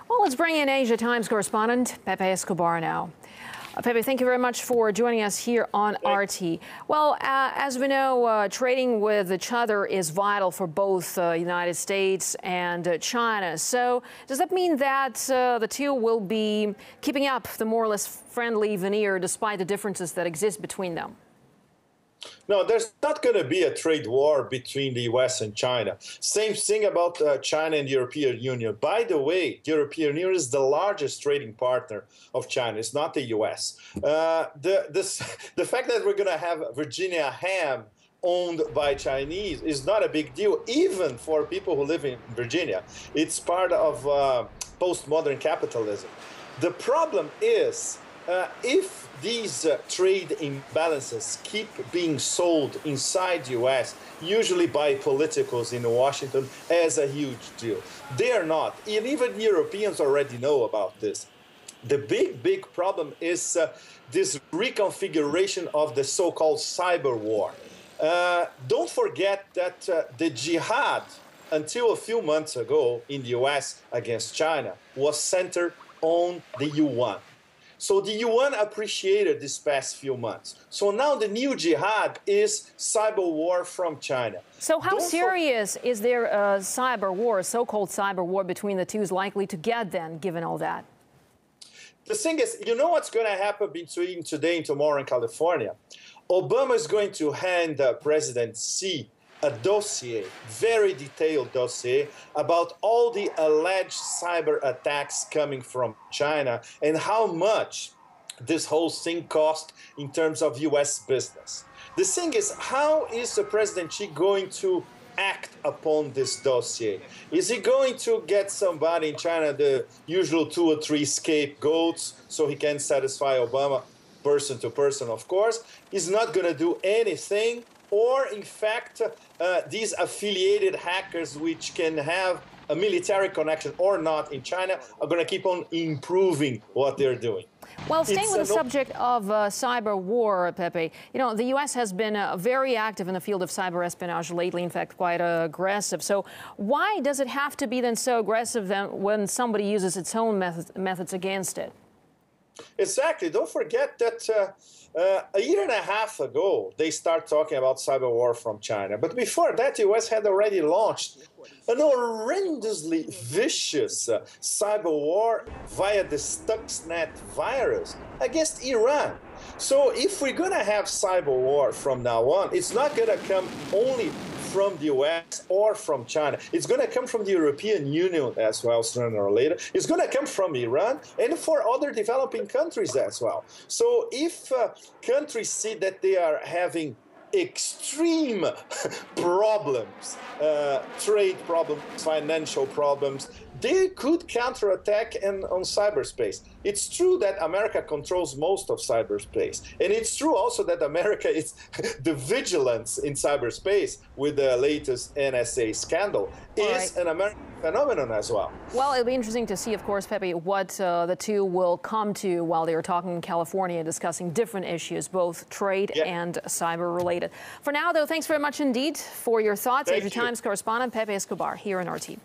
Well, let's bring in Asia Times correspondent Pepe Escobar now. Pepe, thank you very much for joining us here on RT. Well, as we know, trading with each other is vital for both the United States and China. So does that mean that the two will be keeping up the more or less friendly veneer despite the differences that exist between them? No, there's not going to be a trade war between the U.S. and China. Same thing about China and the European Union. By the way, the European Union is the largest trading partner of China. It's not the U.S. The fact that we're going to have Virginia ham owned by Chinese is not a big deal, even for people who live in Virginia. It's part of postmodern capitalism. The problem is if these trade imbalances keep being sold inside the U.S., usually by politicals in Washington, as a huge deal. They are not. And even Europeans already know about this. The big problem is this reconfiguration of the so-called cyberwar. Don't forget that the jihad, until a few months ago in the U.S. against China, was centered on the yuan. So the yuan appreciated this past few months. So now the new jihad is cyber war from China. So how serious is there a cyber war, a so-called cyber war between the two is likely to get then, given all that? The thing is, you know what's going to happen between today and tomorrow in California? Obama is going to hand President Xi a dossier, very detailed dossier, about all the alleged cyber attacks coming from China and how much this whole thing cost in terms of U.S. business. The thing is, how is the President Xi going to act upon this dossier? Is he going to get somebody in China, the usual 2 or 3 scapegoats, so he can satisfy Obama, person to person, of course? He's not going to do anything. Or, in fact, these affiliated hackers, which can have a military connection or not in China, are going to keep on improving what they're doing. Well, staying with the subject of cyber war, Pepe, you know, the U.S. has been very active in the field of cyber espionage lately, in fact, quite aggressive. So why does it have to be then so aggressive then when somebody uses its own methods against it? Exactly. Don't forget that a year and a half ago, they start talking about cyber war from China. But before that, the U.S. had already launched an horrendously vicious cyber war via the Stuxnet virus against Iran. So if we're going to have cyber war from now on, it's not going to come only from the U.S. or from China. It's going to come from the European Union as well, sooner or later. It's going to come from Iran and for other developing countries as well. So if countries see that they are having extreme problems, trade problems, financial problems, they could counterattack on cyberspace. It's true that America controls most of cyberspace. And it's true also that America is the vigilance in cyberspace with the latest NSA scandal is an American phenomenon as well. Well, it'll be interesting to see, of course, Pepe, what the two will come to while they are talking in California, discussing different issues, both trade and cyber related. For now, though, thanks very much indeed for your thoughts. Asia Times correspondent Pepe Escobar here in RT.